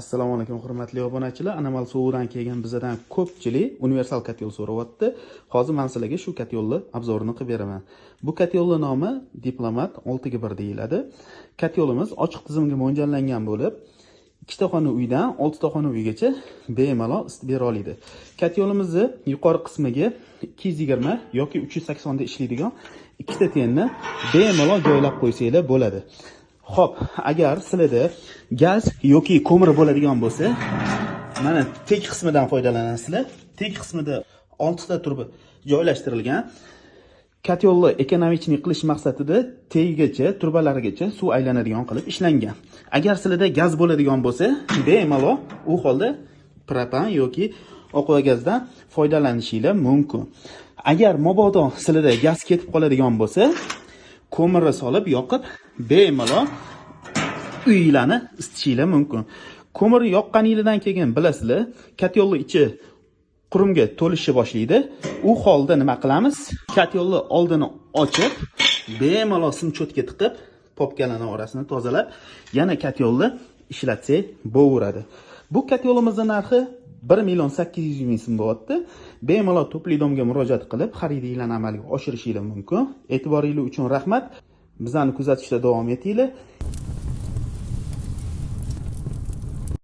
Assalomu alaykum hurmatli obunachilar. Anomal sovuqdan kelgan bizdan ko'pchilik universal kotyol so'rayapti. Hozir men sizlarga shu kotyolni obzorini qilib beraman. Bu kotyolning nomi Diplomat 6x1 deyiladi. Kotyolimiz ochiq tizimga mo'ljallangan bo'lib, ikkita xona uydan 6 ta xona uygacha bemalol isitib bera oladi. Kotyolimizni yuqori qismiga 220 yoki 380 da ishlaydigan ikkita tenni bemalol joylab qo'ysanglar bo'ladi. Xo'p, agar sizlarda gaz yoki ko'mir bo'ladigan bo'lsa, mana tek qismidan foydalanasizlar. Tek qismida 6 ta turba joylashtirilgan. Kotyolni ekonomik qilish maqsadida tegigacha, turbalarigacha suv aylanadigan qilib ishlangan. Agar sizlarda gaz bo'ladigan bo'lsa, bemalol u holda propan yoki oqva gazdan foydalanishingiz mumkin. Agar mabodo sizlarda gaz ketib qoladigan bo'lsa, ko'mirni solib yoqib bemalol uylarni isitishingiz mumkin. Ko'mir yoqqaningizdan keyin bilasizlar, kotyolning ichi qurumga to'lishni boshlaydi. U holda nima qilamiz? Kotyolni oldini ochib, bemalol simchotka tiqib, popkalarning orasini tozalab, yana kotyolni ishlatsak bo'laveradi. Bu kotyolimizning narxi 1.800.000 so'm bo'lyapti. Bemalol To'plidomga murojaat qilib, xaridinglarni amalga oshirishingiz mumkin. E'tiboringiz uchun rahmat. Bizlarni kuzatishda davom etinglar.